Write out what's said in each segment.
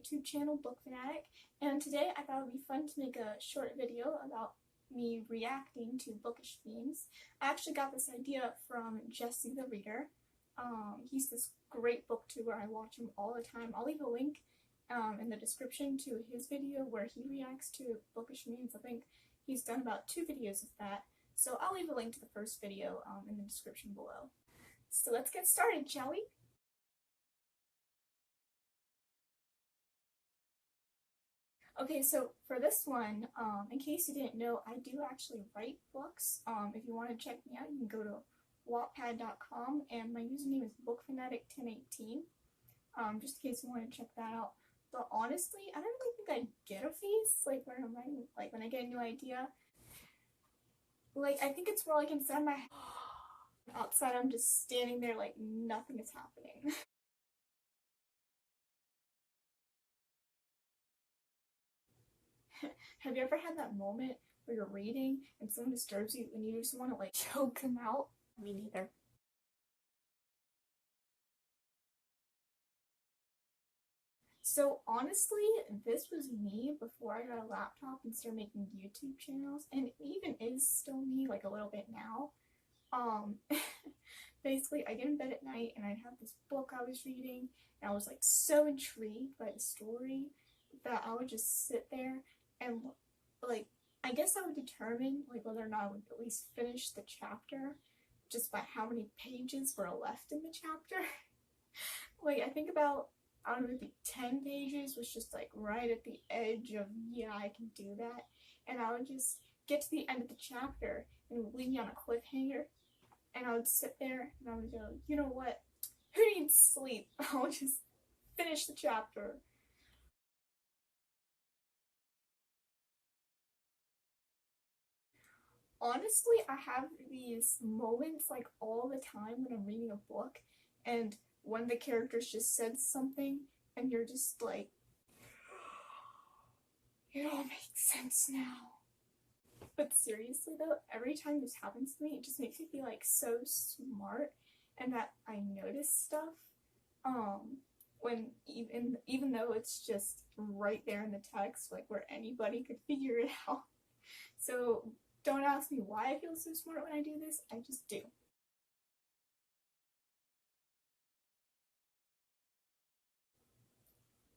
YouTube channel, Book Fanatic, and today I thought it would be fun to make a short video about me reacting to bookish themes. I actually got this idea from Jessethereader. He's this great booktuber. I watch him all the time. I'll leave a link in the description to his video where he reacts to bookish memes. I think he's done about 2 videos of that, so I'll leave a link to the first video in the description below. So let's get started, shall we? Okay, so for this one, in case you didn't know, I do actually write books. If you want to check me out, you can go to wattpad.com, and my username is bookfanatic1018, just in case you want to check that out. But honestly, I don't really think I get a phase, like, when I'm writing, like, when I get a new idea. Like, I think it's more like inside my head. Outside, I'm just standing there like nothing is happening. Have you ever had that moment where you're reading and someone disturbs you and you just want to like choke them out? Me neither. So honestly, this was me before I got a laptop and started making YouTube channels, and it even is still me like a little bit now. Basically, I get in bed at night and I'd have this book I was reading, and I was like so intrigued by the story that I would just sit there and like, I guess I would determine like whether or not I would at least finish the chapter just by how many pages were left in the chapter. Like, I think about, I don't know, maybe 10 pages was just like right at the edge of, yeah, I can do that. And I would just get to the end of the chapter and it would leave me on a cliffhanger. And I would sit there and I would go, you know what? Who needs sleep? I'll just finish the chapter. Honestly, I have these moments like all the time when I'm reading a book and one of the characters just said something and you're just like, it all makes sense now. But seriously though, every time this happens to me, it just makes me feel like so smart and that I notice stuff when even though it's just right there in the text, like where anybody could figure it out. So don't ask me why I feel so smart when I do this, I just do.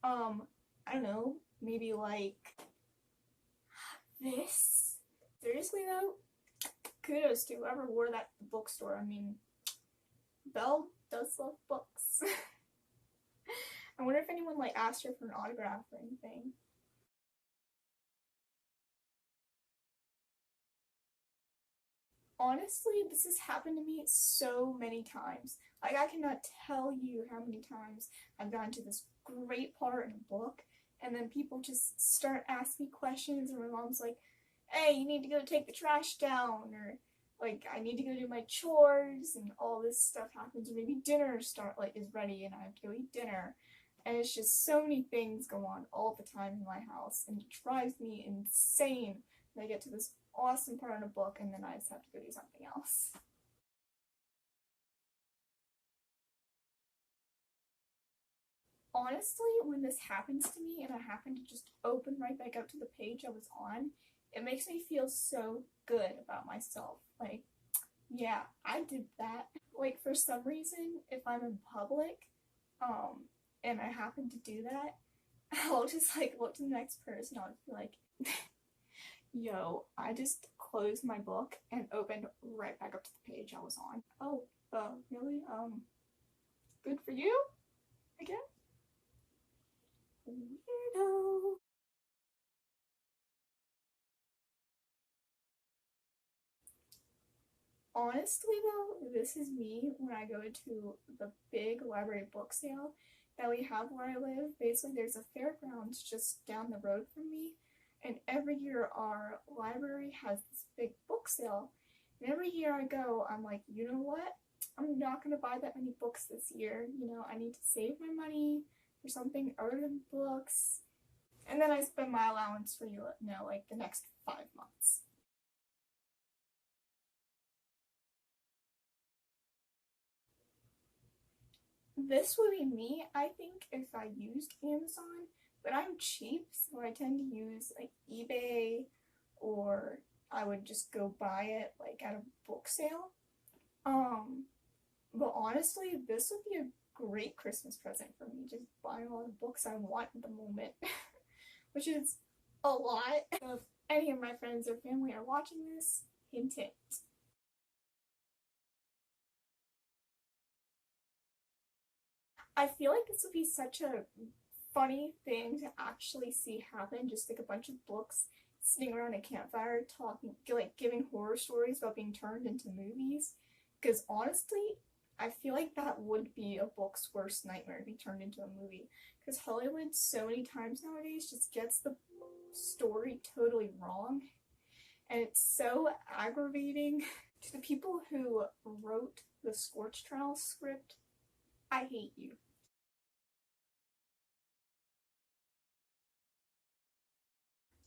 I don't know, maybe like this. Seriously though, kudos to whoever wore that at the bookstore. I mean, Belle does love books. I wonder if anyone like asked her for an autograph or anything. Honestly, this has happened to me so many times. Like, I cannot tell you how many times I've gotten to this great part in a book, and then people just start asking me questions, and my mom's like, hey, you need to go take the trash down, or like, I need to go do my chores, and all this stuff happens, or maybe dinner is ready, and I have to go eat dinner. And it's just so many things go on all the time in my house, and it drives me insane when I get to this awesome part in a book and then I just have to go do something else. Honestly, when this happens to me and I happen to just open right back up to the page I was on, it makes me feel so good about myself. Like, yeah, I did that. Like, for some reason, if I'm in public, and I happen to do that, I'll just like look to the next person, I'll just be like, yo, I just closed my book and opened right back up to the page I was on. Oh, really? Good for you, I guess? Weirdo. Honestly though, this is me when I go to the big library book sale that we have where I live. Basically, there's a fairgrounds just down the road from me, and every year our library has this big book sale. And every year I go, I'm like, you know what? I'm not going to buy that many books this year. You know, I need to save my money for something other than books. And then I spend my allowance for, you know, like the next 5 months. This would be me, I think, if I used Amazon, but I'm cheap, so I tend to use like eBay, or I would just go buy it like at a book sale. But honestly, this would be a great Christmas present for me, just buying all the books I want at the moment, which is a lot. So if any of my friends or family are watching this, hint hint. I feel like this would be such a funny thing to actually see happen, just like a bunch of books sitting around a campfire talking, like giving horror stories about being turned into movies. Because honestly, I feel like that would be a book's worst nightmare to be turned into a movie. Because Hollywood so many times nowadays just gets the story totally wrong. And it's so aggravating. To the people who wrote the Scorch Trial script, I hate you.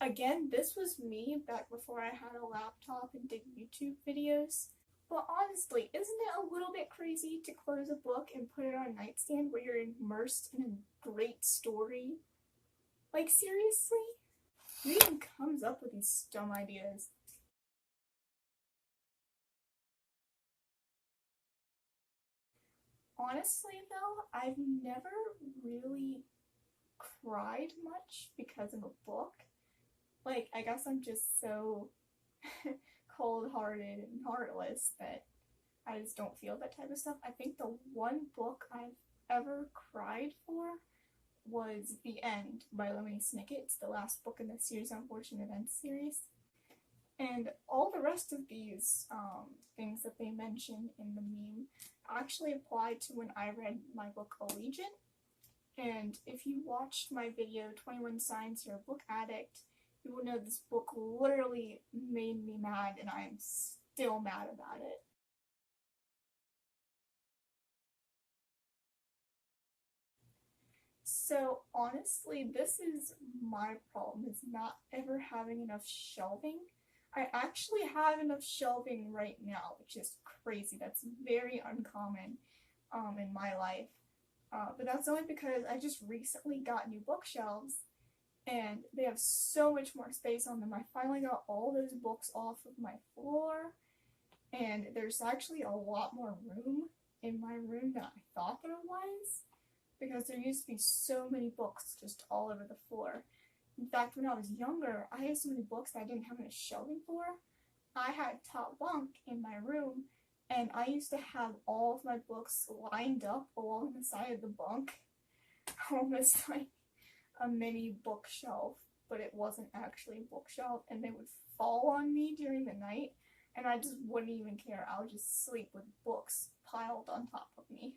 Again, this was me back before I had a laptop and did YouTube videos. But honestly, isn't it a little bit crazy to close a book and put it on a nightstand where you're immersed in a great story? Like, seriously? Who even comes up with these dumb ideas? Honestly, though, I've never really cried much because of a book. Like, I guess I'm just so cold-hearted and heartless that I just don't feel that type of stuff. I think the one book I've ever cried for was The End by Lemony Snicket. It's the last book in the series, Unfortunate Events series. And all the rest of these things that they mention in the meme actually applied to when I read my book Allegiant. And if you watched my video 21 Signs You're a Book Addict, you will know this book literally made me mad, and I am still mad about it. So honestly, this is my problem, is not ever having enough shelving. I actually have enough shelving right now, which is crazy. That's very uncommon in my life. But that's only because I just recently got new bookshelves and they have so much more space on them. I finally got all those books off of my floor, and there's actually a lot more room in my room than I thought there was, because there used to be so many books just all over the floor. In fact, when I was younger, I had so many books that I didn't have enough shelving for. I had top bunk in my room, and I used to have all of my books lined up along the side of the bunk, almost like a mini bookshelf, but it wasn't actually a bookshelf, and they would fall on me during the night, and I just wouldn't even care. I would just sleep with books piled on top of me.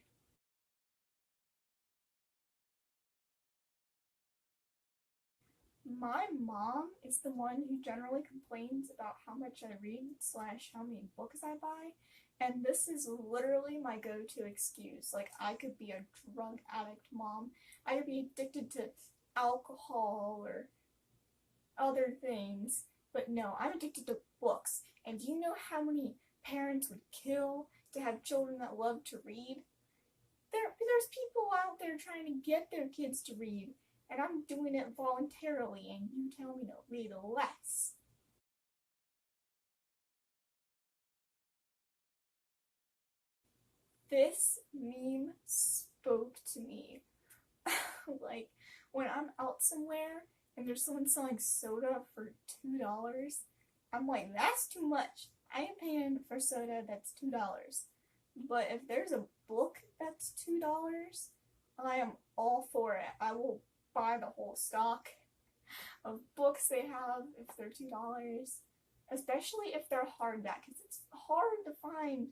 My mom is the one who generally complains about how much I read slash how many books I buy, and this is literally my go-to excuse. Like, I could be a drug addict mom. I could be addicted to alcohol or other things, but no, I'm addicted to books. And do you know how many parents would kill to have children that love to read? There's people out there trying to get their kids to read, and I'm doing it voluntarily, and you tell me to read less. This meme spoke to me. Like, when I'm out somewhere and there's someone selling soda for $2, I'm like, that's too much. I ain't paying for soda that's $2. But if there's a book that's $2, I am all for it. I will buy the whole stock of books they have if they're $2, especially if they're hardback, because it's hard to find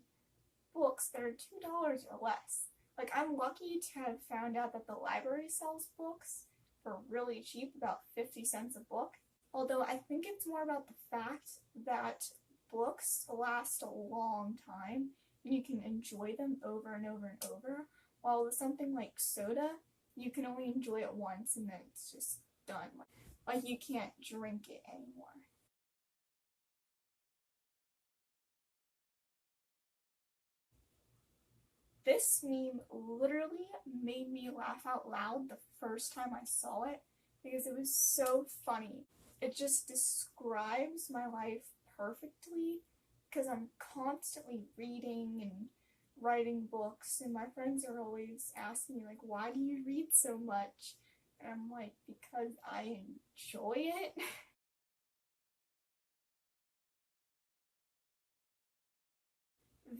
books that are $2 or less. Like, I'm lucky to have found out that the library sells books for really cheap, about 50 cents a book. Although I think it's more about the fact that books last a long time and you can enjoy them over and over and over, while with something like soda, you can only enjoy it once and then it's just done. Like, you can't drink it anymore. This meme literally made me laugh out loud the first time I saw it, because it was so funny. It just describes my life perfectly because I'm constantly reading and writing books, and my friends are always asking me, like, why do you read so much? And I'm like, because I enjoy it.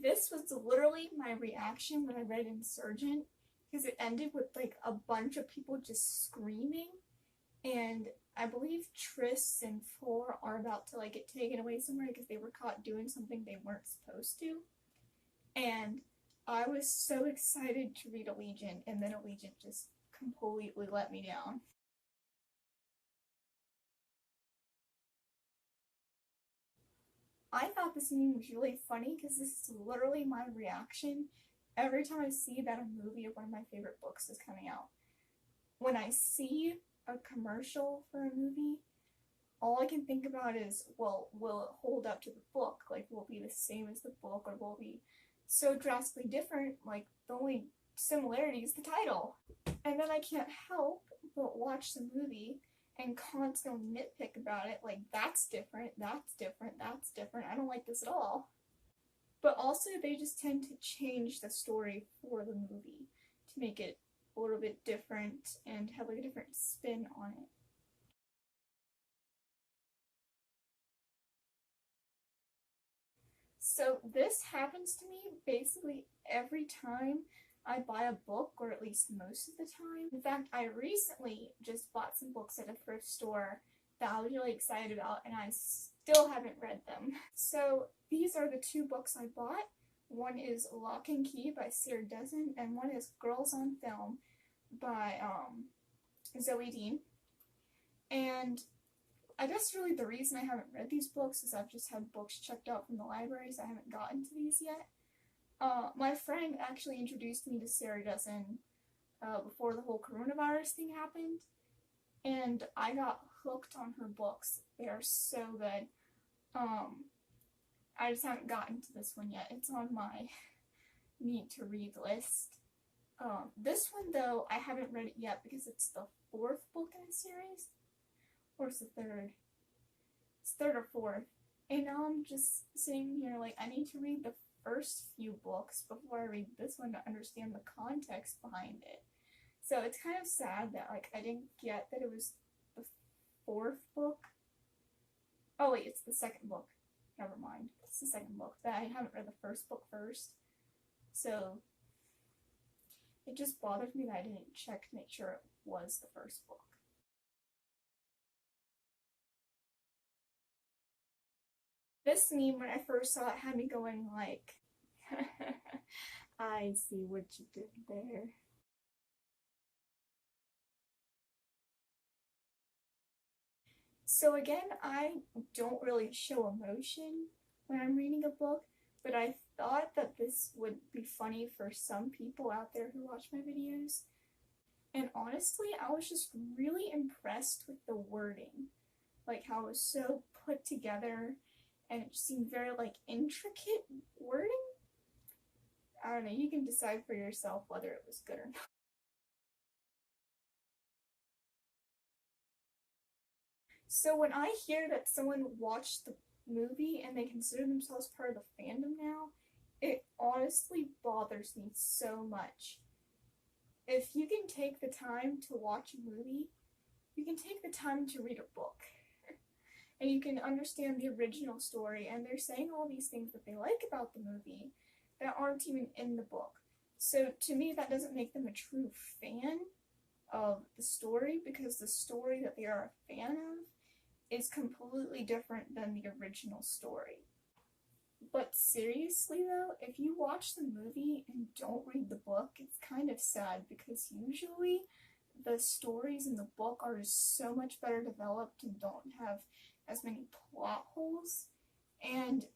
This was literally my reaction when I read Insurgent, because it ended with like a bunch of people just screaming, and I believe Triss and Four are about to like get taken away somewhere because they were caught doing something they weren't supposed to. And I was so excited to read Allegiant, and then Allegiant just completely let me down. I thought this meme was really funny because this is literally my reaction every time I see that a movie of one of my favorite books is coming out. When I see a commercial for a movie, all I can think about is, well, will it hold up to the book? Like, will it be the same as the book, or will it be so drastically different? Like, the only similarity is the title. And then I can't help but watch the movie and constantly nitpick about it, like, that's different, that's different, that's different, I don't like this at all. But also, they just tend to change the story for the movie to make it a little bit different and have like a different spin on it. So this happens to me basically every time I buy a book, or at least most of the time. In fact, I recently just bought some books at a thrift store that I was really excited about, and I still haven't read them. So these are the two books I bought. One is Lock and Key by Sarah Dessen, and one is Girls on Film by Zoe Dean. And I guess really the reason I haven't read these books is I've just had books checked out from the libraries. I haven't gotten to these yet. My friend actually introduced me to Sarah Dessen before the whole coronavirus thing happened, and I got hooked on her books. They are so good. I just haven't gotten to this one yet. It's on my need to read list. This one, though, I haven't read it yet because it's the fourth book in a series. Or it's the third. It's third or fourth. And now I'm just sitting here like, I need to read the first few books before I read this one to understand the context behind it. So it's kind of sad that like I didn't get that it was the fourth book. Oh wait, it's the second book. Never mind. It's the second book. That I haven't read the first book first. So it just bothered me that I didn't check to make sure it was the first book. This meme, when I first saw it, had me going like, I see what you did there. So again, I don't really show emotion when I'm reading a book, but I thought that this would be funny for some people out there who watch my videos. And honestly, I was just really impressed with the wording. Like how it was so put together, and it just seemed very like intricate wording. I don't know, you can decide for yourself whether it was good or not. So when I hear that someone watched the movie and they consider themselves part of the fandom now, it honestly bothers me so much. If you can take the time to watch a movie, you can take the time to read a book. And you can understand the original story, and they're saying all these things that they like about the movie that aren't even in the book. So to me, that doesn't make them a true fan of the story, because the story that they are a fan of is completely different than the original story. But seriously though, if you watch the movie and don't read the book, it's kind of sad, because usually the stories in the book are just so much better developed and don't have as many plot holes. And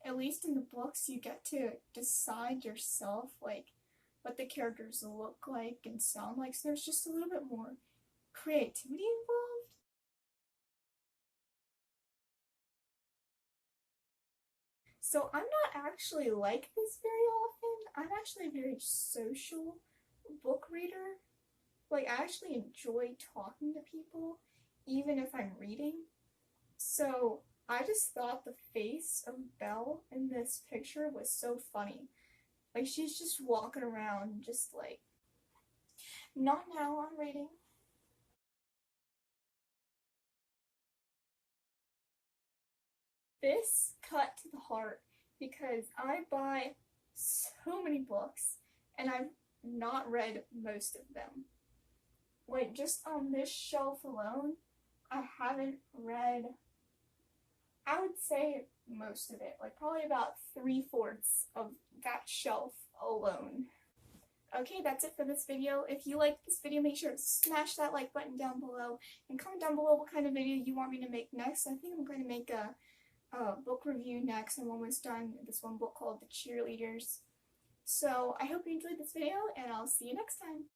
at least in the books, you get to decide yourself like what the characters look like and sound like, so there's just a little bit more creativity involved. So I'm not actually like this very often. I'm actually a very social book reader. like, I actually enjoy talking to people, even if I'm reading. So I just thought the face of Belle in this picture was so funny. Like, she's just walking around, just like, not now, I'm reading. This cut to the heart because I buy so many books and I've not read most of them. Like, just on this shelf alone, I haven't read, I would say, most of it. Like, probably about 3/4 of that shelf alone. Okay, that's it for this video. If you liked this video, make sure to smash that like button down below and comment down below what kind of video you want me to make next. I think I'm going to make a book review next. I'm almost done with this one book called The Cheerleaders. So I hope you enjoyed this video, and I'll see you next time.